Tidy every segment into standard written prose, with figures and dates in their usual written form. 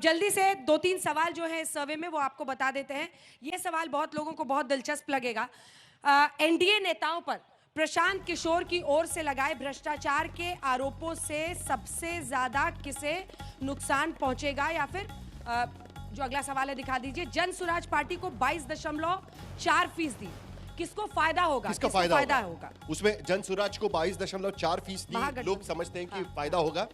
जल्दी से 2-3 सवाल जो है इस सर्वे में वो आपको बता देते हैं। ये सवाल बहुत लोगों को बहुत दिलचस्प लगेगा। एनडीए नेताओं पर प्रशांत किशोर की ओर से लगाए भ्रष्टाचार के आरोपों से सबसे ज्यादा किसे नुकसान पहुंचेगा, या फिर जो अगला सवाल है दिखा दीजिए, जन सुराज पार्टी को 22.4% किसको फायदा होगा? किसका फायदा होगा? उसमें जन सुराज को 22.4% लोग समझते हैं कि फायदा होगा।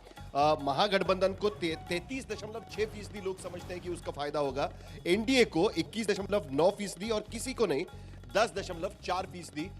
महागठबंधन को 33.6% लोग समझते हैं कि उसका फायदा होगा। एनडीए को 21.9% और किसी को नहीं 10.4%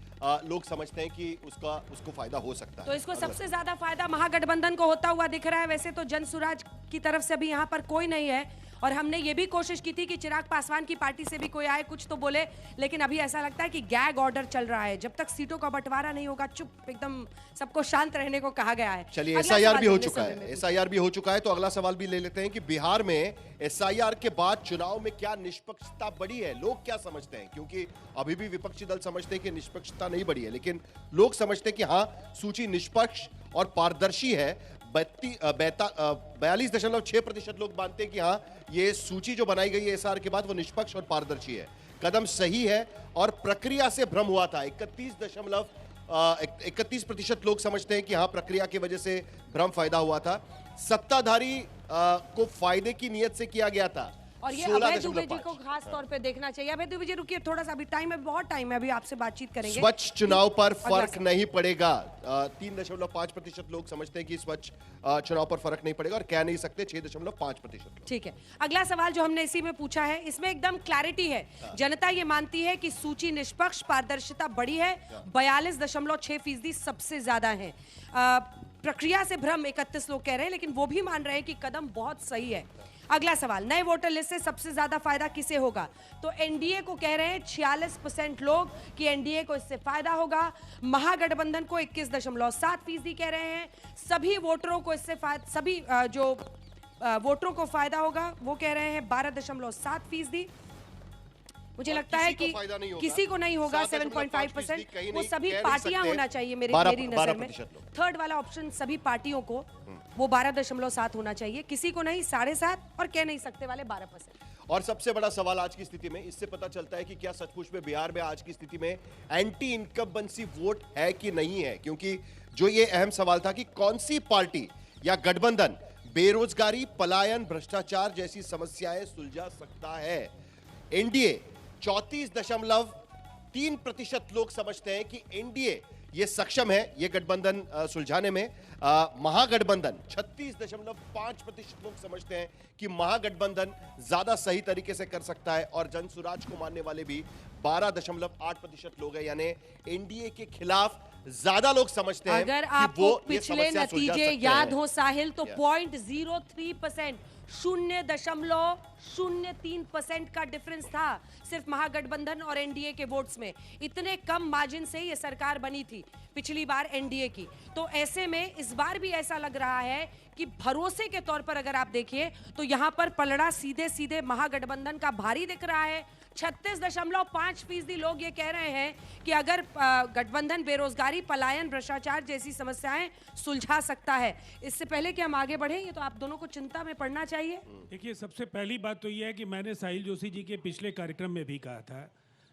लोग समझते हैं कि उसको फायदा हो सकता है। तो इसको सबसे ज्यादा फायदा महागठबंधन को होता हुआ दिख रहा है। वैसे तो जन सुराज की तरफ से अभी यहाँ पर कोई नहीं है, और हमने ये भी कोशिश की थी कि चिराग पासवान की पार्टी से भी कोई आए, कुछ तो बोले, लेकिन अभी ऐसा लगता है कि गैग ऑर्डर चल रहा है। जब तक सीटों का बंटवारा नहीं होगा चुप एकदम सबको शांत रहने को कहा गया है। चलिए, एसआईआर भी हो चुका है। एसआईआर भी हो चुका है तो अगला सवाल भी ले लेते हैं कि बिहार में एसआईआर के बाद चुनाव में क्या निष्पक्षता बढ़ी है? लोग क्या समझते हैं? क्योंकि अभी भी विपक्षी दल समझते हैं कि निष्पक्षता नहीं बढ़ी है, लेकिन लोग समझते हैं कि हाँ, सूची निष्पक्ष और पारदर्शी है। 42.6% लोग मानते हैं कि हाँ, ये सूची जो बनाई गई है एसआईआर के बाद वो निष्पक्ष और पारदर्शी है, कदम सही है और प्रक्रिया से भ्रम हुआ था। 31% लोग समझते हैं कि हाँ, प्रक्रिया की वजह से भ्रम फायदा हुआ था। सत्ताधारी को फायदे की नियत से किया गया था। और ये अभय दुबे जी को खास तौर पे देखना चाहिए। अभय दुबे जी रुकिए थोड़ा सा, अभी टाइम है, बहुत टाइम है, अभी आपसे बातचीत करेंगे। स्वच्छ चुनाव पर फर्क नहीं पड़ेगा। 3.5% लोग समझते हैं कि स्वच्छ चुनाव पर फर्क नहीं पड़ेगा, और कह नहीं सकते 6.5%। ठीक है, अगला सवाल जो हमने इसी में पूछा है, इसमें एकदम क्लैरिटी है। जनता ये मानती है कि सूची निष्पक्ष, पारदर्शिता बड़ी है, 42.6% सबसे ज्यादा है। प्रक्रिया से भ्रम 31 लोग कह रहे हैं, लेकिन वो भी मान रहे हैं कि कदम बहुत सही है। अगला सवाल, नए वोटर लिस्ट से सबसे ज्यादा फायदा किसे होगा? तो एनडीए को कह रहे हैं 46% लोग कि एनडीए को इससे फायदा होगा। महागठबंधन को 21.7% कह रहे हैं। सभी वोटरों को इससे सभी जो वोटरों को फायदा होगा वो कह रहे हैं 12.7%। मुझे लगता है कि किसी को नहीं होगा 7.5%। वो सभी पार्टियां होना चाहिए मेरी नजर में। थर्ड वाला ऑप्शन सभी पार्टियों को, वो 12.7 होना चाहिए, किसी को नहीं 7.5, और कह नहीं सकते वाले 12%। और सबसे बड़ा सवाल आज की स्थिति में, इससे पता चलता है कि क्या सचमुच में बिहार में आज की स्थिति में एंटी इनकम्बेंसी वोट है कि नहीं है। क्योंकि जो ये अहम सवाल था कि कौन सी पार्टी या गठबंधन बेरोजगारी, पलायन, भ्रष्टाचार जैसी समस्याएं सुलझा सकता है। एनडीए 34.3% लोग समझते हैं कि एनडीए ये सक्षम है ये गठबंधन सुलझाने में। महागठबंधन 36.5% लोग समझते हैं कि महागठबंधन ज्यादा सही तरीके से कर सकता है, और जनसुराज को मानने वाले भी 12.8% लोलोग हैं। यानी एनडीए के खिलाफ ज्यादा लोग समझते हैं। अगर आपको पिछले नतीजे याद हो साहिल, तो 0.03%, 0.03% का डिफरेंस था सिर्फ महागठबंधन और एनडीए के वोट्स में। इतने कम मार्जिन से ये सरकार बनी थी पिछली बार एनडीए की। तो ऐसे में इस बार भी ऐसा लग रहा है कि भरोसे के तौर पर अगर आप देखिए तो यहां पर पलड़ा सीधे सीधे महागठबंधन का भारी दिख रहा है। 36.5% लोग ये कह रहे हैं कि अगर गठबंधन बेरोजगारी, पलायन, भ्रष्टाचार जैसी समस्याएं सुलझा सकता है। इससे पहले कि हम आगे बढ़े, ये तो आप दोनों को चिंता में पड़ना चाहिए। देखिए, सबसे पहली बात तो यह है कि मैंने साहिल जोशी जी के पिछले कार्यक्रम में भी कहा था,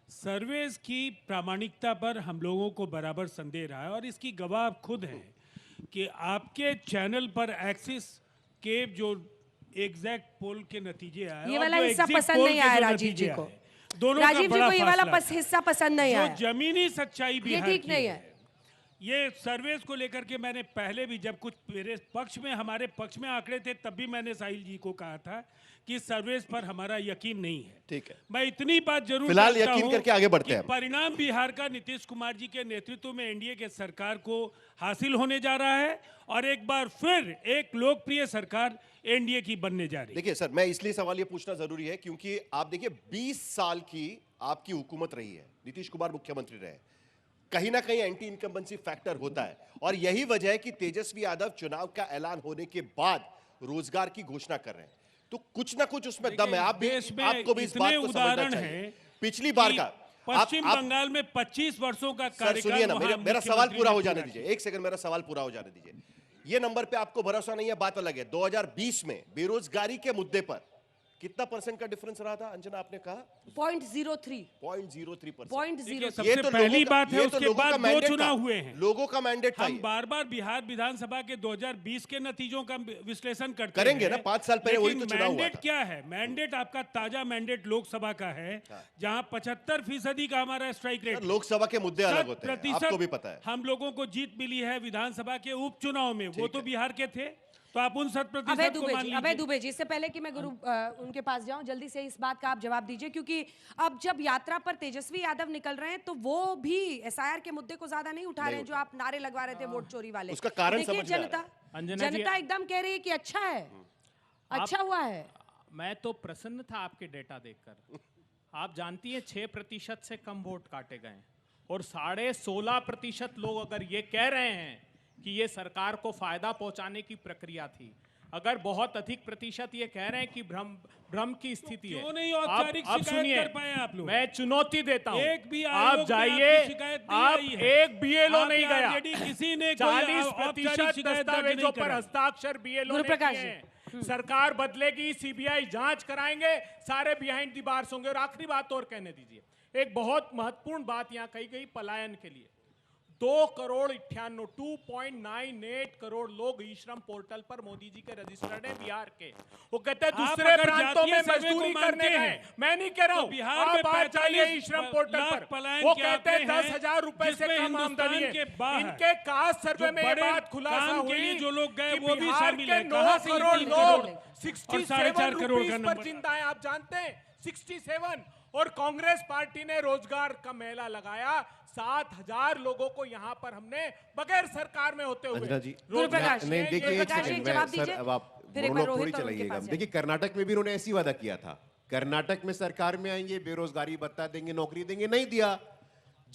सर्वेस की प्रामाणिकता पर हम लोगों को बराबर संदेह रहा है, और इसकी गवाह आप खुद हैं कि आपके चैनल पर एक्सिस के जो एग्जैक्ट पोल के नतीजे आए, ये वाला हिस्सा पसंद नहीं आया राजीव जी को। दोनों राजीव जी को ये वाला हिस्सा पसंद नहीं आया। जमीनी सच्चाई भी ये ठीक नहीं है। ये सर्वेस को लेकर के मैंने पहले भी, जब कुछ मेरे पक्ष में, हमारे पक्ष में आंकड़े थे, तब भी मैंने साहिल जी को कहा था कि सर्वेस पर हमारा यकीन नहीं है। ठीक है, मैं इतनी बात जरूर फिलहाल यकीन करके आगे बढ़ते हैं। परिणाम बिहार का नीतीश कुमार जी के नेतृत्व में एनडीए के सरकार को हासिल होने जा रहा है, और एक बार फिर एक लोकप्रिय सरकार एनडीए की बनने जा रही है। देखिए सर, मैं इसलिए सवाल ये पूछना जरूरी है क्योंकि आप देखिए 20 साल की आपकी हुकूमत रही है, नीतीश कुमार मुख्यमंत्री रहे, कहीं ना कहीं एंटी इनकम्बेंसी फैक्टर होता है, और यही वजह है कि तेजस्वी यादव चुनाव का ऐलान होने के बाद रोजगार की घोषणा कर रहे हैं। तो कुछ ना कुछ उसमें दम है। आपको भी इस बात को समझना चाहिए। पिछली बार का पश्चिम बंगाल में 25 वर्षों का कार्यकाल, सुनिए ना, मेरा सवाल पूरा हो जाने दीजिए, एक सेकंड, मेरा सवाल पूरा हो जाने दीजिए। ये नंबर पे आपको भरोसा नहीं है, बात अलग है। 2020 में बेरोजगारी के मुद्दे पर कितना परसेंट का डिफरेंस रहा था अंजना, आपने कहा 0.03 0.03%। ये सबसे पहली बात है, उसके बाद दो चुनाव हुए हैं। लोगों का मैंडेट था। हम बार बार बिहार विधानसभा के 2020 के नतीजों का विश्लेषण करते करेंगे हैं। ना, 5 साल पहले वही तो चुनाव हुआ मैंडेट था। क्या है? मैंडेट आपका ताजा मैंडेट लोकसभा का है, जहां 75% का हमारा स्ट्राइक रेट। लोकसभा के मुद्दे अलग होते हैं, आपको भी पता है। हम लोगों को जीत मिली है विधानसभा के उपचुनाव में, वो तो बिहार के थे, तो आप उन 100% को मान लीजिए। अभय दुबे जी, इससे पहले कि मैं गुरु उनके पास जाऊं, जल्दी से इस बात का आप जवाब दीजिए, क्योंकि अब जब यात्रा पर तेजस्वी यादव निकल रहे हैं तो वो भी एसआईआर के मुद्दे को ज्यादा नहीं उठा रहे हैं जो आप नारे लगवा रहे थे वोट चोरी वाले। उसका कारण देखिए, समझ में आ रहा है। जनता एकदम कह रही है कि अच्छा है, अच्छा हुआ है। मैं तो प्रसन्न था आपके डेटा देखकर। आप जानती हैं 6% से कम वोट काटे गए और 16.5% लोग अगर ये कह रहे हैं कि ये सरकार को फायदा पहुंचाने की प्रक्रिया थी, अगर बहुत अधिक प्रतिशत ये कह रहे हैं कि भ्रम की स्थिति है, क्यों नहीं औपचारिक अब शिकायत सुनिए, कर पाए आप लोग? मैं चुनौती देता हूं, एक भी आप आयोग में जाइए, आपकी शिकायत नहीं आप आई है। एक बीएलओ नहीं आपके गया, already किसी ने कोई 40% औपचारिक शिकायत दर्ज दस्तावेजों नहीं पर कराई। हस्ताक्षर बीएलओ ने गुरुप्रकाश किए जी। हैं। सरकार बदलेगी, सीबीआई जांच कराएंगे, सारे बिहाइंड द बार्स होंगे। और आखिरी बात और कहने दीजिए, एक बहुत महत्वपूर्ण बात यहां कही गई पलायन के लिए। 2.98 करोड़ लोग ई श्रम पोर्टल पर मोदी जी के रजिस्टर्ड हैं बिहार के। वो कहते हैं दूसरे अगर प्रांतों में जातीय सर्वे मजदूरी को करने मानते गए। हैं, मैं नहीं कह रहा तो हूं, बिहार आप में बात चाहिए 45 ई श्रम पोर्टल लाख पर। पलायन वो के कहते हैं आंकड़े हैं, 10,000 रुपए से जिसमें कम आमदनी हिंदुस्तान के है। बाहर इनके कास्ट सर्वे जो में ये बड़े बात खुलासा काम के हुई लिए जो लोग गए कि वो भी बिहार शामिल के है। 9 कहां से ये करोड़ 3 लोग करोड़ और 67 4.5 करोड़ रुपीस का पर नंबर। जिंदा है। आप जानते हैं 67। और कांग्रेस पार्टी ने रोजगार का मेला लगाया, 7,000 लोगों को यहां पर हमने बगैर सरकार में होते हुए अंजना जी, गुरुप्रकाश, नहीं देखिए, एक गुरुप्रकाश जी, सेकंड, जवाब मैं- दीजिए। सर, अब आप फिर एक बार मोनोलॉग थोड़ी रोहित और उनके चलाइएगा। पास देखिए, कर्नाटक में भी उन्होंने ऐसी वादा किया था, कर्नाटक में सरकार में आएंगे, बेरोजगारी भत्ता देंगे, नौकरी देंगे, नहीं दिया।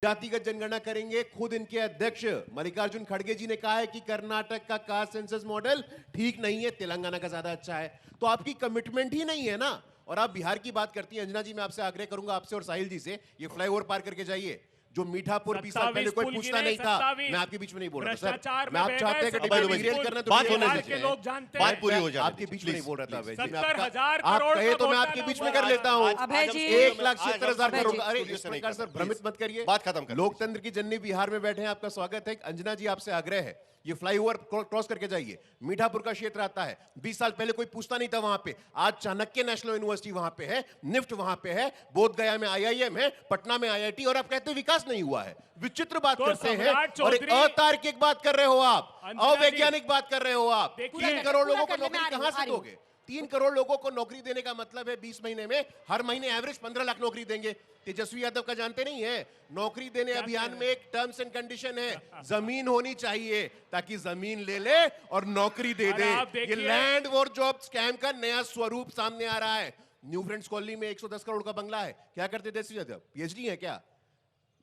जातिगत जनगणना करेंगे, खुद इनके अध्यक्ष मल्लिकार्जुन खड़गे जी ने कहा है कि कर्नाटक का कास्ट सेंसस मॉडल ठीक नहीं है, तेलंगाना का ज्यादा अच्छा है। तो आपकी कमिटमेंट ही नहीं है ना। और आप बिहार की बात करती हैं। अंजना जी, मैं आपसे आग्रह करूंगा, आपसे और साहिल जी से, ये फ्लाईओवर पार करके जाइए। जो मीठापुर 20 साल पहले कोई पूछता नहीं था, मैं आपके बीच में नहीं बोल रहा था सर। मैं आप चाहते हैं कि डिबेट करना तो बात होने बिहार दीजिए। के लोग जानते बात हैं। पूरी हो जाए, आपके बीच में नहीं बोल रहा था अभय जी। मैं 70,000 आप करोड़ कहे का तो मैं घोटाला आपके बीच हुआ में कर है। लेता हूँ। अभय जी, 1,76,000 अभय करोड़ जी, का। अरे स्टूडियो इस से नहीं प्रकार कर सर सकते। भ्रमित मत करिए। बात खत्म कर। लोकतंत्र की जननी बिहार में बैठे हैं, आपका स्वागत है। अंजना जी, आपसे आग्रह है, ये फ्लाईओवर क्रॉस करके जाइए। मीठापुर का क्षेत्र आता है, 20 साल पहले कोई पूछता नहीं था वहां पे। आज चाणक्य नेशनल यूनिवर्सिटी वहां पे है, निफ्ट वहां पे है, बोधगया में IIM है, पटना में IIT, और आप कहते हैं विकास नहीं हुआ है। विचित्र बात तो करते हैं सम्राट और एक चौधरी- अतार्किक बात कर रहे हो आप, अंजना जी, अवैज्ञानिक बात कर रहे हो आप। देखिए, 3 करोड़ लोगों को पूरा करने में नौकरी आ रही कहां हूं, से दोगे? 3 करोड़ लोगों को नौकरी देने का मतलब है 20 महीने में, हर महीने एवरेज 15 लाख नौकरी देंगे। तेजस्वी यादव का जानते नहीं है? नौकरी देने अभियान में एक टर्म्स एंड कंडीशन है, जमीन होनी चाहिए ताकि जमीन ले ले और नौकरी दे और दे। आप ये देखिए- लैंड वॉर जॉब स्कैम का नया स्वरूप सामने आ रहा है। न्यू फ्रेंड्स कॉलोनी में 110 करोड़ का बंगला है, क्या करते तेजस्वी यादव? PhD है क्या?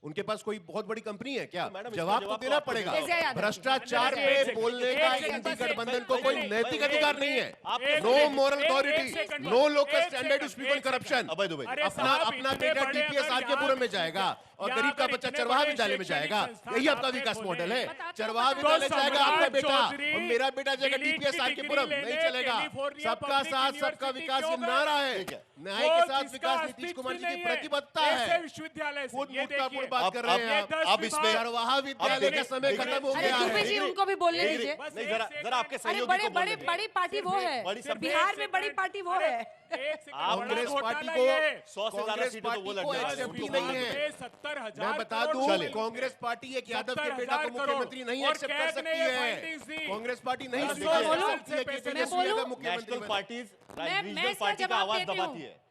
उनके पास कोई बहुत बड़ी कंपनी है क्या? मैडम, इसका जवाब तो जवाब तो देना आपको पड़ेगा। देना होगा। भ्रष्टाचार एक पे सेकंड, बोलने एक का सेकंड, इंडी बस गठबंधन एक को कोई सेकंड, नैतिक एक अधिकार सेकंड, नहीं है। एक नो सेकंड, मोरल एक अथॉरिटी, सेकंड, नो एक local second, standard to speak on एक करप्शन। अभय दुबे जी। अरे अपना साहब, अपना इतने बेटा बड़े DPS अगर आरकेपुरम में यहाँ जाएगा और यहाँ गरीब का अगर बच्चा इतने चरवाहा बड़े विद्यालय में शैक्षणिक जाएगा। संस्थान यही आपका आपने विकास खोले मॉडल है। हैं। चरवाहा तो विद्यालय जाएगा आपका सम्राट बेटा चौधरी और मेरा बेटा जाएगा दिल्ली DPS की आरकेपुरम, डिग्री नहीं लेने चलेगा। कैलिफोर्निया सबका पब्लिक साथ सबका यूनिवर्सिटी विकास, ये क्यों गए? नारा है। ठीक है। न्याय के साथ विकास नीतीश कुमार जी की प्रतिबद्धता है। विश्वविद्यालय से खुद ये मुक्तापुर देखिए, बात कर रहे हैं आप। अब इसमें चरवाहा विद्यालय का समय खत्म हो अरे गया दुबे है। जी, उनको भी बोलने डिग्री- दीजिए। बस नहीं, एक जरा सेकंड। आपके अरे सहयोगी बड़े को बोलने बड़े दीजिए। बड़ी पार्टी वो है, बड़ी सब- बिहार में बड़ी पार्टी वो है। कांग्रेस पार्टी को 100 से ज्यादा कांग्रेस सीटें तो वो पार्टी को लड़ जाएगी। एक्सेप्ट ही नहीं है। 70,000 मैं बता दूं, कांग्रेस पार्टी एक यादव के बेटा को मुख्यमंत्री नहीं एक्सेप्ट कर सकती है। कांग्रेस पार्टी नहीं बोलो, स्वीकार कर बोलो। सकती है कि मैं तेजस्वी बोलूं? यादव मुख्यमंत्री नेशनल बने। पार्टीज मैं रीजनल इसका पार्टी का जवाब आवाज देती दबाती हूँ। है।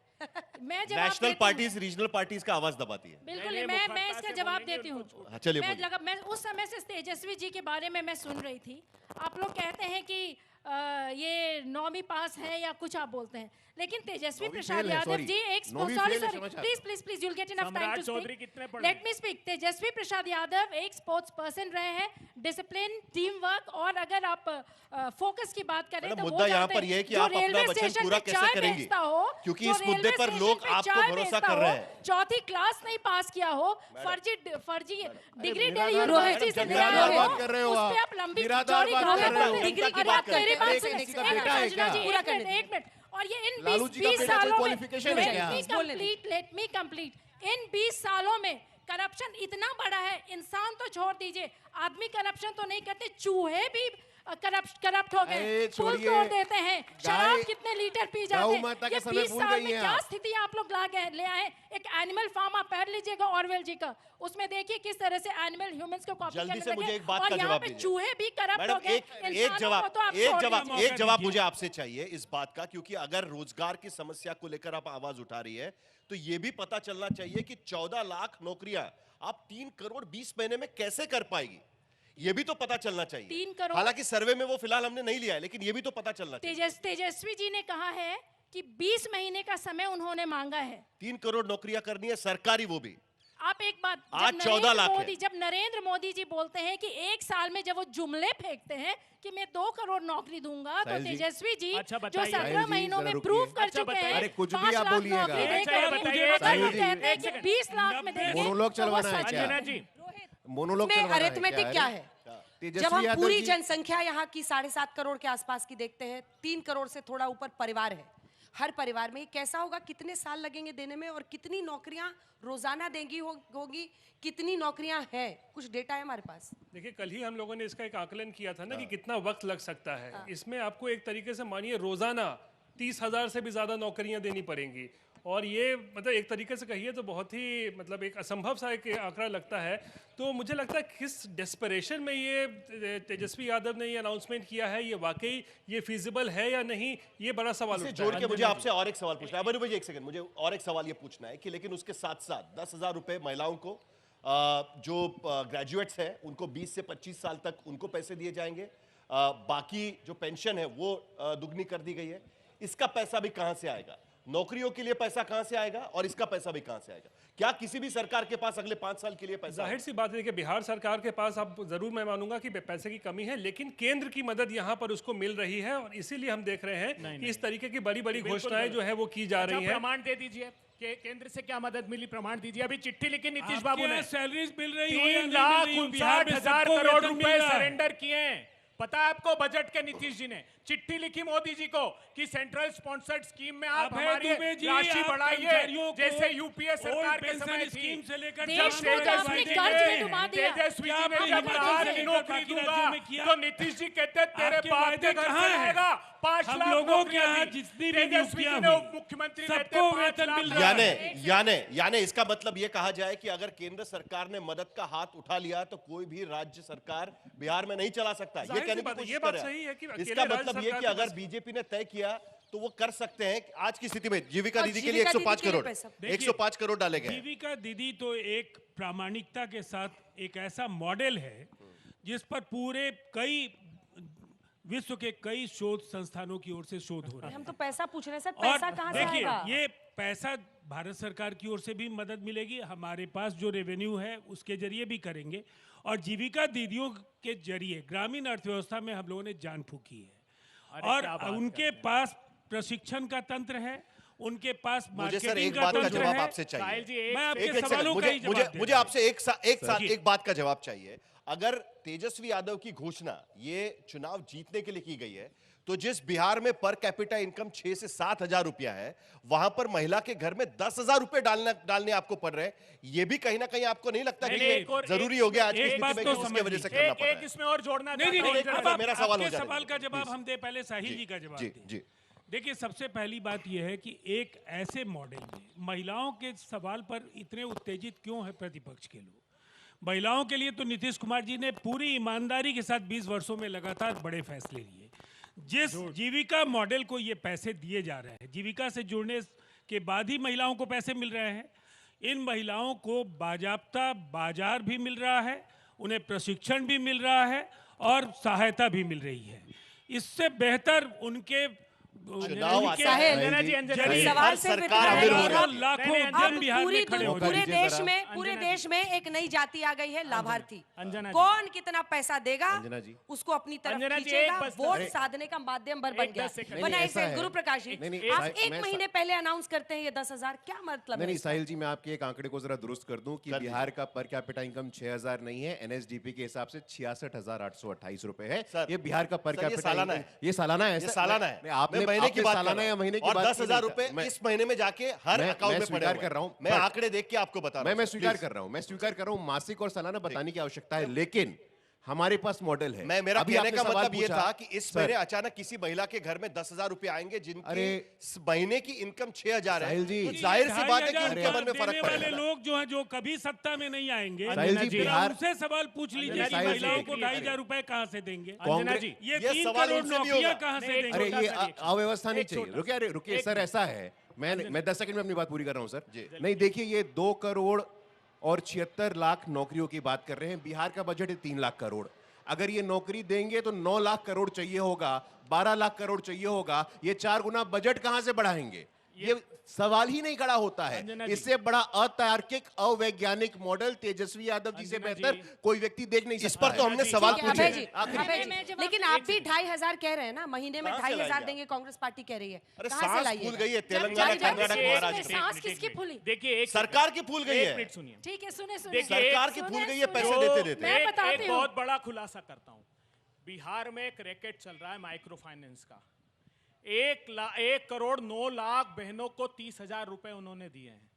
मैं जवाब नेशनल देती पार्टीज रीजनल पार्टीज का आवाज दबाती है। हूँ। बिल्कुल पहले नहीं, मैं मुखरता इसका से जवाब बोलेंगे देती हूँ। हाँ, चलिए बोलिए। मैं उस समय से तेजस्वी जी के बारे में मैं सुन रही थी। आप लोग कहते हैं कि ये 9वीं पास है या कुछ आप बोलते हैं, लेकिन तेजस्वी 9वीं प्रसाद fail है, यादव sorry. जी एक 9वीं सॉरी fail है, सॉरी क्षमा चाहता please please please, you'll get enough time सम्राट to चौधरी speak. कितने पढ़े? Let me speak. Tejashwi Prasad Yadav एक स्पोर्ट्स पर्सन रहे हैं, डिसिप्लिन, टीम वर्क, और अगर आप फोकस की बात करें मैडम, तो वो मुद्दा यहाँ जानते पर हैं, यह है कि जो आप अपना रेलवे वचन स्टेशन पूरा पे कैसे चाय करेंगे? बेचता हो, क्योंकि जो इस मुद्दे रेलवे पर स्टेशन लोग पे आपको चाय भरोसा बेचता कर हो, रहे हैं। चौथी क्लास नहीं पास किया हो, फर्जी डिग्री निराधार यूनिवर्सिटी से निराधार ले आए बात हो, कर रहे हो उस आप। पे आप लंबी निराधार चौड़ी बात बातें कर रहे हो। करते हैं। डिग्री की अरे बात आप मेरी करते हैं। बात एक सुनिए, किसी का एक बेटा है मिनट, क्या? संजना जी, पूरा एक करने मिनट, दीजिए। एक मिनट। और ये इन लालू 20 जी का बेटा कोई सालों में, qualification है क्या? let me complete. इन 20 सालों में करप्शन इतना बड़ा है, इंसान तो छोड़ दीजिए, आदमी करप्शन तो नहीं करते, चूहे भी करप्ट हो गए, अरे पुल छोड़िए, तोड़ देते हैं, शराब गाय- कितने लीटर पी गौ जाते माता हैं। के ये समय 20 भूल साल गई में हैं क्या आप। स्थिति आप लोग ले आए। एक एनिमल फार्म आप पढ़ लीजिएगा ऑरवेल जी का, उसमें देखिए किस तरह से एनिमल ह्यूमंस को कॉपी जल्दी करने से मुझे लगे, एक बात और का यहाँ जवाब पे दीजिए। चूहे भी करप्ट हो मैडम, गए, एक इंसानों को तो आप छोड़ दीजिए। एक जवाब दीजिए। मुझे आपसे चाहिए इस बात का, क्योंकि अगर रोजगार की समस्या को लेकर आप आवाज उठा रही है तो यह भी पता चलना चाहिए कि 14 लाख नौकरियां आप 3 करोड़ 20 महीने में कैसे कर पाएगी, यह भी तो पता चलना चाहिए। 3 करोड़। हालांकि सर्वे में वो फिलहाल हमने नहीं लिया है, लेकिन यह भी तो पता चलना चाहिए। तेजस्वी जी ने कहा है कि 20 महीने का समय उन्होंने मांगा है। 3 करोड़ नौकरियां करनी है, सरकारी, वो भी। आप एक बात, आज 14 लाख है। जब नरेंद्र मोदी जी बोलते हैं कि एक साल में जब वो जुमले फेंकते हैं कि मैं 2 करोड़ नौकरी दूंगा, तो साहिल जी। तेजस्वी जी अच्छा, जो बताइए। 17 साहिल जी, महीनों जरा में रुकिए। प्रूव कर अच्छा, चुके बताइए। हैं, अरे कुछ भी 5 आप लाख बोलिएगा। नौकरी एक देकर सेकंड बताइए, अगर साहिल वो जी। कहते हैं कि एक 20 लाख में देंगे, मोनोलोग तो वो चलवाना है सच क्या? अंजना है। जी, मोनोलॉग में चलवाना है अरिथमेटिक क्या है? तेजस्वी जब हम यादव पूरी जी- जनसंख्या यहाँ की 7.5 करोड़ के आसपास की देखते हैं, 3 करोड़ से थोड़ा ऊपर परिवार है, हर परिवार में ये कैसा होगा, कितने साल लगेंगे देने में, और कितनी नौकरियां रोजाना देंगी होगी, कितनी नौकरियां हैं, कुछ डेटा है हमारे पास। देखिए, कल ही हम लोगों ने इसका एक आकलन किया था ना कि कितना वक्त लग सकता है। इसमें आपको एक तरीके से मानिए रोजाना 30,000 से भी ज्यादा नौकरियां देनी पड़ेंगी, और ये मतलब एक तरीके से कहिए तो बहुत ही मतलब एक असंभव सा एक आंकड़ा लगता है। तो मुझे लगता है किस डेस्परेशन में ये तेजस्वी यादव ने ये अनाउंसमेंट किया है, ये वाकई ये फिजिबल है या नहीं, ये बड़ा सवाल इससे उठता जोड़ है। के मुझे आपसे और एक सवाल पूछना है। अबे मुझे एक सेकंड, मुझे और एक सवाल ये पूछना है कि लेकिन उसके साथ साथ 10,000 रुपए महिलाओं को, जो ग्रेजुएट्स हैं उनको 20 से 25 साल तक उनको पैसे दिए जाएंगे, बाकी जो पेंशन है वो दुगनी कर दी गई है। इसका पैसा भी कहां से आएगा? नौकरियों के लिए पैसा कहां से आएगा और इसका पैसा भी कहां से आएगा? क्या किसी भी सरकार के पास अगले 5 साल के लिए पैसा जाहिर सी बात है कि बिहार सरकार के पास अब जरूर मैं मानूंगा कि पैसे की कमी है, लेकिन केंद्र की मदद यहाँ पर उसको मिल रही है, और इसीलिए हम देख रहे हैं कि इस तरीके की बड़ी बड़ी घोषणाएं जो है वो की जा रही हैं। प्रमाण दे दीजिए कि केंद्र से क्या मदद मिली, प्रमाण दीजिए। अभी चिट्ठी लिखी नीतीश बाबू ने, सैलरीज मिल रही हो या 3 नहीं लाख मिल रही हो, बिहार में 59,000 सबको करोड़ वेतन मिल रुपए रहा है। सरेंडर किए हैं। पता है आपको बजट के नीतीश जी ने चिट्ठी लिखी मोदी जी को कि सेंट्रल स्पॉन्सर्ड स्कीम में आप अभय हमारी दुबे जी, राशि आप बढ़ाइए, कर्मचारियों को जैसे यूपीए सरकार ओल्ड के समय पेंशन थी। स्कीम से लेकर देश जब को से तो अपने तेजस्वी कर्ज में जी डुबा दिया। तेजस्वी क्या जी ने आपने जब हिमाचल कहा से कि लेकर नौकरी बाकी दूंगा, राज्यों में किया? तो नीतीश जी कहते तेरे आपके बाप वायदे के घर कहाँ से हैं? आएगा। 5 हम लाख लोगों के नौकरियां यहाँ दी। जितनी भी तेजस्वी जी नियुक्तियां ने हुई, उप मुख्यमंत्री रहते सबको 5 वेतन लाख मिल रहा है। यानी इसका मतलब ये कहा जाए कि अगर केंद्र सरकार ने मदद का हाथ उठा लिया तो कोई भी राज्य सरकार बिहार में नहीं चला सकता। ये जाहिर सी कहने की बात है, कोशिश ये कर बात रहे हैं। सही है कि अकेले इसका राज्य मतलब ये सरकार कि के अगर पास- बीजेपी ने तय किया तो वो कर सकते हैं आज की स्थिति में। जीविका और दीदी के लिए जीविका 105 दीदी के लिए करोड़ पैसा। 105 करोड़ डाले गए। जीविका दीदी तो एक प्रामाणिकता के साथ एक ऐसा मॉडल है जिस पर पूरे कई विश्व के कई शोध संस्थानों की ओर से शोध हो रहे हम हैं। तो पैसा पूछ रहे हैं सर, और पैसा कहाँ से देखिए, आएगा? ये पैसा भारत सरकार की ओर से भी मदद मिलेगी, हमारे पास जो रेवेन्यू है उसके जरिए भी करेंगे, और जीविका दीदियों के जरिए ग्रामीण अर्थव्यवस्था में हम लोगों ने जान फूकी है। अरे और क्या बात उनके पास प्रशिक्षण का तंत्र है, उनके पास मुझे सर मार्केटिंग एक का बात का तंत्र जवाब है। आपसे चाहिए। साहिल जी मैं आपके एक सवालों सेकंड, का ही जवाब मुझे दे मुझे रहा हूं। आपसे एक साथ जी। एक बात का जवाब चाहिए। अगर तेजस्वी यादव की घोषणा ये चुनाव जीतने के लिए की गई है, तो जिस बिहार में पर कैपिटा इनकम 6 से 7 हजार रुपया है, वहां पर महिला के घर में 10,000 रुपए डालने आपको पड़ रहे हैं। ये भी कहीं ना कहीं आपको नहीं लगता कि नहीं, ये एक और- जरूरी हो गया आज की एक स्थिति बात में तो कि उसके समझ वजह से लीजिए। करना पड़ रहा एक है? इसमें और जोड़ना नहीं चाहता हूं। नहीं, नहीं, अब आप मेरा सवाल हो आपके जाने सवाल का दीजिए, जवाब प्लीज। हम दे, पहले साहिल जी का जवाब जी दें। जी देखिए, सबसे पहली बात यह है कि एक ऐसे मॉडल में महिलाओं के सवाल पर इतने उत्तेजित क्यों है प्रतिपक्ष के लोग? महिलाओं के लिए तो नीतीश कुमार जी ने पूरी ईमानदारी के साथ 20 वर्षों में लगातार बड़े फैसले लिए। जिस जीविका मॉडल को ये पैसे दिए जा रहे हैं, जीविका से जुड़ने के बाद ही महिलाओं को पैसे मिल रहे हैं। इन महिलाओं को बाजाप्ता बाजार भी मिल रहा है, उन्हें प्रशिक्षण भी मिल रहा है और सहायता भी मिल रही है। इससे बेहतर उनके चुनाव उनके आता है। अंजना जी, अंजना जी। सवाल हर सिर्फ सरकार इतना है अमीर हो कि रहा है। अब लाखों नहीं, उद्यम अब बिहार में खड़े हो पूरे जाएंगे। देश में अंजना एक नई जाति आ गई है लाभार्थी। अंजना जी। कौन कितना पैसा देगा अंजना जी। उसको अपनी तरफ अंजना जी, खींचेगा, एक बस- वोट अरे, साधने का माध्यम बन एक गया। 10 सेकंड। वरना नहीं, ऐसे ऐसा है। गुरु प्रकाश जी, नहीं, नहीं, आप साहिल, एक मैं महीने पहले अनाउंस करते हैं ये 10,000, क्या मतलब है नहीं इसका? साहिल जी, मैं आपके एक आंकड़े को जरा दुरुस्त कर दूं कि कर बिहार का पर कैपिटा इनकम 6,000 नहीं है, एनएसडीपी के हिसाब से 66,828 रुपए है। सर, ये बिहार का पर सर, ये कैपिटा सालाना इनकम- है। ये सालाना है ये सर? सालाना है। नहीं, आपने मैं महीने की आपने बात कर सालाना रहा या हूं। महीने की और बात 10,000 की रुपए नहीं। इस महीने में जाके हर मैं अकाउंट में पड़े स्वीकार हुए कर रहा हैं। हूं, मैं पर- आंकड़े देख के आपको बता रहा मैं हूं स्वीकार प्लीज। कर रहा हूं, मैं स्वीकार कर रहा हूं, मासिक और सालाना बताने की आवश्यकता है, लेकिन हमारे पास मॉडल है। मेरा अभी कहने आपने का सवाल मतलब ये पूछा, था कि इस सर, महीने अचानक किसी महिला के घर में 10,000 रुपए आएंगे जिनकी अरे, महीने की इनकम 6,000 है। साहिल जी, तो जाहिर सी बात है कि 2,500 उनके मन में फर्क देने वाले पड़ेगा। लोग जो हैं, जो कभी सत्ता में नहीं आएंगे, साहिल जी, जरा बिहार- उनसे सवाल पूछ लीजिए अंजना कि जी, महिलाओं को एक- 2,500 रुपए कहाँ से देंगे? अंजना कांग्रेस- जी, ये ये 3 सवाल करोड़ उनसे नहीं नौकरियां होगा। कहाँ से नहीं, देंगे? अरे छोटा ये सा रिएक्शन। अव्यवस्था नहीं एक चाहिए। छोटा रुकिए, अरे रुकिए एक सर, मिनट। ऐसा है, मैं 10 सेकंड में अपनी बात पूरी कर रहा हूं सर। जी। नहीं, देखिए, ये 2 करोड़ और 76 लाख नौकरियों की बात कर रहे हैं। बिहार का बजट है 3 लाख करोड़। अगर ये नौकरी देंगे तो 9 लाख करोड़ चाहिए होगा, 12 लाख करोड़ चाहिए होगा। ये 4 गुना बजट कहां से बढ़ाएंगे? ये सवाल ही नहीं खड़ा होता अंजना है। जी। इससे बड़ा अतार्किक, अवैज्ञानिक मॉडल तेजस्वी यादव जी से अंजना बेहतर जी। कोई व्यक्ति देख नहीं इस सकता पर तो है। हमने जी, सवाल ठीक है, पूछे अभय जी, हैं। आखिरी- अभय मैं जी, जवाब लेकिन आप भी 2,500 कह रहे हैं ना, महीने में कहाँ से 2,500 लाएंगे देंगे, कांग्रेस पार्टी कह रही है। अरे कहाँ से सांस लाइएगा? फूल गई है जब तेलंगाना, जारी जारी कर्नाटक, से महाराष्ट्र। सांस किसकी फूली? देखिए, एक सरकार की फूल गई एक है। मिनट सुनिए। ठीक है, सुने सुने देखिए, सरकार की सुने, फूल गई है, सुने। पैसे तो देते देते। मैं एक बताती हूँ। बहुत बड़ा खुलासा करता हूं। बिहार में एक रैकेट चल रहा है माइक्रो फाइनेंस का। 1 करोड़ 9 लाख बहनों को 30,000 रुपए उन्होंने दिए हैं।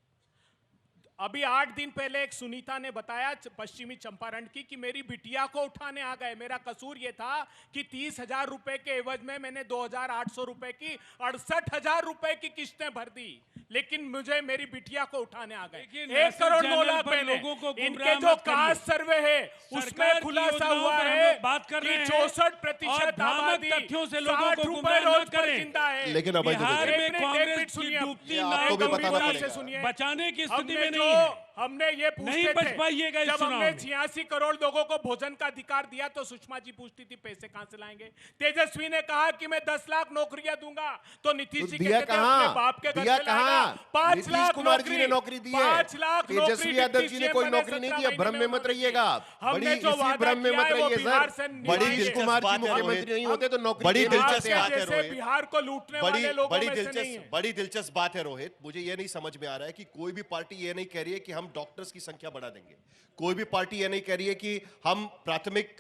अभी 8 दिन पहले एक सुनीता ने बताया पश्चिमी चंपारण की कि मेरी बिटिया को उठाने आ गए। मेरा कसूर यह था कि 30,000 रुपए के एवज में मैंने 2,800 रुपए की 68,000 रुपए की किस्तें भर दी, लेकिन मुझे मेरी बिटिया को उठाने आ देखिए, गए। 1 नेशनल करोड़ 9 चैनल लाख पर बहने। लोगों को इनके गुमराह जो मत करिए। कास्ट सर्वे है सरकार उसमें की खुलासा योजनाओं हुआ पर हम है लोग बात कर रहे कि हैं 64% और भ्रामक आबादी तथ्यों से लोगों को 60 रुपए गुमराह न रोज पर करें। जिंदा है। लेकिन अभय जी, बिहार देखिए, में एक मिनट कांग्रेस की सुनिए। डूबती ये नाव आपको भी को बताना बिल्कुल पड़ेगा। सुनिए। बचाने की स्थिति हमने में जो नहीं है। हमने ये पूछते नहीं बच थे, पाइएगा इस जब चुनाव हमने में। 86 करोड़ लोगों को भोजन का अधिकार दिया तो सुषमा जी पूछती थी पैसे कहां से लाएंगे। तेजस्वी ने कहा कि मैं 10 लाख नौकरियां दूंगा, तो नीतीश तो जी दिया कहते थे कहां? अपने बाप के घर दिया से लाएगा। कहां? 5 नीतीश लाख कुमार जी ने नौकरी दी है। 5 लाख तेजस्वी यादव जी ने कोई नौकरी नहीं दी है। भ्रम में मत रहिएगा। हमने बड़ी जो इसी वादा भ्रम में किया मत है वो रहिए बिहार सर। से बड़ी नीतीश दिलचस्प कुमार जी बात है, मुख्यमंत्री रोहित। नहीं होते तो नौकरी बड़ी देना दिलचस्प चाहते हैं। बात है, जैसे रोहित। बिहार को लूटने वाले लोगों में से नहीं है। बड़ी दिलचस्प बात है रोहित। मुझे ये नहीं समझ में आ रहा है कि कोई भी पार्टी ये नहीं कह रही है कि हम डॉक्टर्स की संख्या बढ़ा देंगे। कोई भी पार्टी ये नहीं कह रही है कि हम प्राथमिक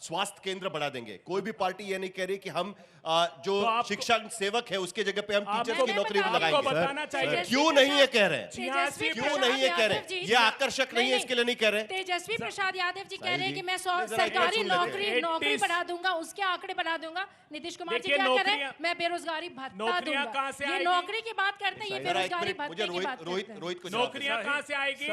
स्वास्थ्य केंद्र बढ़ा देंगे। कोई भी पार्टी ये नहीं कह रही कि हम जो तो आपको- शिक्षा सेवक है उसके जगह पे हम टीचर्स आपको की नौकरी बताना- लगाएंगे। आपको बताना चाहिए। क्यों नहीं ये कह रहे हैं? तेजस्वी क्यों प्रसाद नहीं ये कह रहे यादव जी- हैं? ये आकर्षक नहीं है, इसके लिए नहीं कह रहे। तेजस्वी प्रसाद यादव जी कह रहे हैं कि मैं जरा एक सरकारी सुन लेते हैं। नौकरी 80 बढ़ा दूंगा, उसके आंकड़े बढ़ा दूंगा। नीतीश कुमार जी देखिए, क्या कह रहे हैं? नौकरियां- मैं बेरोजगारी भत्ता नौकरियां दूंगा। कहाँ से ये आएगी? नौकरी की बात करते हैं, ये जरा एक बेरोजगारी मिनट, मुझे भत्ते की बात रोहित करते हैं। रोहित को जवाब नौकरियां दें। कहां से आएगी?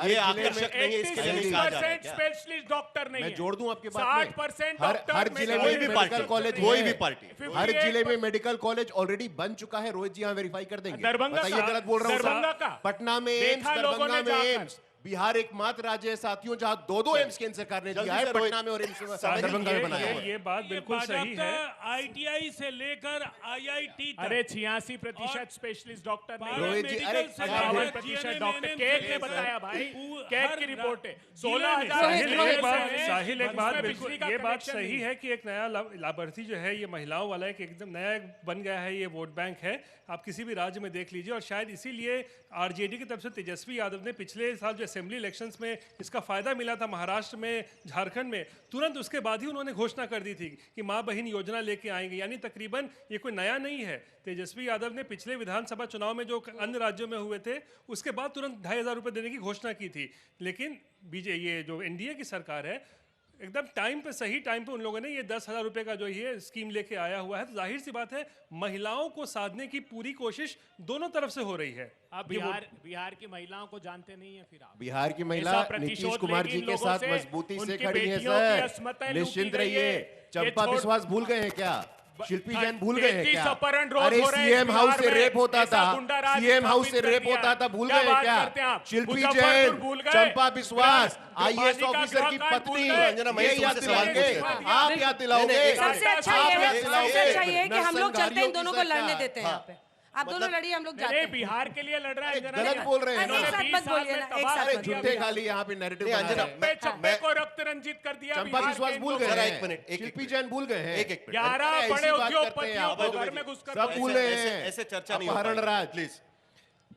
ये आकर्षक नहीं है, इसके लिए नहीं कहा जा रहा है क्या? स्पेशलिस्ट डॉक्टर नहीं मैं है। जोड़ दूं आपकी बात में। 60% हर डॉक्टर जिले कोई में भी मेडिकल पार्टी, कॉलेज कोई है। भी पार्टी। हर 58 जिले में मेडिकल कॉलेज ऑलरेडी बन चुका है। रोहित जी यहाँ वेरीफाई कर देंगे। दरभंगा बताइए का- गलत बोल रहा हूँ दरभंगा सर। का। पटना में एम्स, देखा लोगों दरभंगा ने में जाकर। एम्स। बिहार एकमात्र राज्य है साथियों जहां 2-2 एम्स केंद्र सरकार ने जल्दी दिया है। से रोहित। पटना में और एम्स समझिए, दरभंगा में बनाया है। ये बात बिल्कुल सही है। ITI से लेकर IIT तक अरे 86% स्पेशलिस्ट डॉक्टर नहीं है। रोहित जी, अरे 58% डॉक्टर। केक ने बताया भाई, केक की रिपोर्ट है। 16,000 साहिल एक बात उसमें बिल्कुल बिजली का ये बात कनेक्शन सही नहीं। है कि एक नया लाभार्थी जो है ये महिलाओं वाला एक एकदम नया बन गया है। ये वोट बैंक है, आप किसी भी राज्य में देख लीजिए। और शायद इसीलिए आरजेडी की तरफ से तेजस्वी यादव ने पिछले साल जो असेंबली इलेक्शंस में इसका फायदा मिला था महाराष्ट्र में, झारखंड में, तुरंत उसके बाद ही उन्होंने घोषणा कर दी थी कि माँ बहन योजना लेके आएंगे। यानी तकरीबन ये कोई नया नहीं है। तेजस्वी यादव ने पिछले विधानसभा चुनाव में जो अन्य राज्यों में हुए थे उसके बाद तुरंत 2,500 रुपये देने की घोषणा की थी। लेकिन ये जो एनडीए की सरकार है एकदम टाइम पे, सही टाइम पे उन लोगों ने ये 10,000 रुपए का जो ये स्कीम लेके आया हुआ है। तो जाहिर सी बात है महिलाओं को साधने की पूरी कोशिश दोनों तरफ से हो रही है। आप ये बिहार की महिलाओं को जानते नहीं है फिर आप। बिहार की महिला ऐसा नीतीश प्रतिशोध कुमार लेगी जी के लोगों साथ से, मजबूती से उनकी खड़ी है बेटियों की सर। अस्मतें लूटी निश्चिंत गई रहिए। है। चंपा ये छोड़- विश्वास भूल गए हैं क्या? शिल्पी जैन भूल गए हैं 33 क्या? अपहरण रोज अरे हो रहे हैं सीएम हाउस बिहार से में। रेप होता ऐसा था, गुंडा राज सीएम हाउस से स्थापित कर रेप दिया। होता था, भूल क्या गए बात क्या? करते हैं आप? शिल्पी मुजफ्फरपुर जैन, भूल गए? चंपा विश्वास, ग्राम- आईएएस ग्राम- ऑफिसर की ग्राम- पत्नी, ग्राम- रंजना, मैं ये तुमसे याद सवाल दिलाओगे? पूछ आप नहीं, याद दिलाओगे? नहीं, सबसे अच्छा आप ये है, याद दिलाओगे? सबसे अच्छा ये है कि हम लोग चलते हैं नक्सलवादियों इन दोनों की को लड़ने सरकार। देते हैं यहाँ पे। आप दोनों लड़िए, हम लोग जाते अरे हैं। बिहार के लिए लड़ रहा है अंजना गलत जी। बोल रहे हैं इन्होंने एक साथ 20 मत साल बोलिए में ना, एक तबाह साथ कर मत दिया झूठे बिहार। खाली यहाँ पे नैरेटिव नहीं, बना अंजना, रहे हैं। चप्पे चप्पे को रक्त रंजित कर दिया चंपा बिहार विश्वास के भूल इन गए जरा हैं। एक मिनट, एक शिल्पी मिनट। जैन भूल गए हैं। एक मिनट। 11 अरे ऐसी बड़े बात करते हैं उद्योगपतियों आप। को घर में घुस कर सब दिया। भूले ऐसे हैं। ऐसे चर्चा नहीं हो अपहरण पाएगी। राज। प्लीज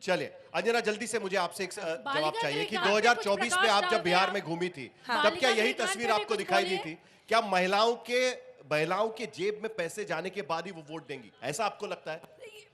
चलिए अंजना, जल्दी से मुझे आपसे एक जवाब बालिका चाहिए कि गृह कांड पे कुछ 2024 में प्रकाश आप डाल जब दें बिहार आप। में घूमी थी हाँ। तब क्या बालिका यही गृह कांड तस्वीर पे भी आपको कुछ दिखाई दी बोलिए। थी? क्या महिलाओं के जेब में पैसे जाने के बाद ही वो वोट देंगी, ऐसा आपको लगता है?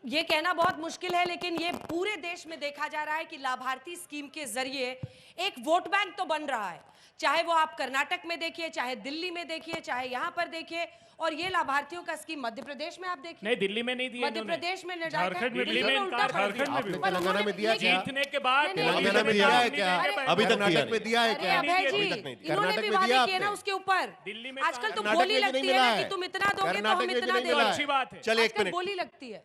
ये कहना बहुत मुश्किल है, लेकिन ये पूरे देश में देखा जा रहा है कि लाभार्थी स्कीम के जरिए एक वोट बैंक तो बन रहा है। चाहे वो आप कर्नाटक में देखिए, चाहे दिल्ली में देखिए, चाहे यहाँ पर देखिए, और ये लाभार्थियों का स्कीम मध्य प्रदेश में आप देखिए। नहीं, दिल्ली में नहीं दिया मध्य इन्होंने। प्रदेश में झारखंड में दिल्ली भी- में उल्टा कर झारखंड दिया। में भी। आपने पर तेलंगाना में उन्होंने दिया ये क्या? जीतने के बाद नहीं, नहीं, तेलंगाना में दिया है क्या? अभी तक कर्नाटक दिया में दिया है अरे क्या? अभय जी, अभी तक नहीं दिया। इन्होंने कर्नाटक भी में वादे दिया किए ना आपने? उसके ऊपर। दिल्ली में आजकल तो कर्नाटक बोली में भी लगती नहीं है ना मिला कि है। तुम इतना दोगे तो कर्नाटक हम में भी इतना नहीं देंगे। मिला है। अच्छी बात है। चलिए एक आजकल मिनट। बोली लगती है।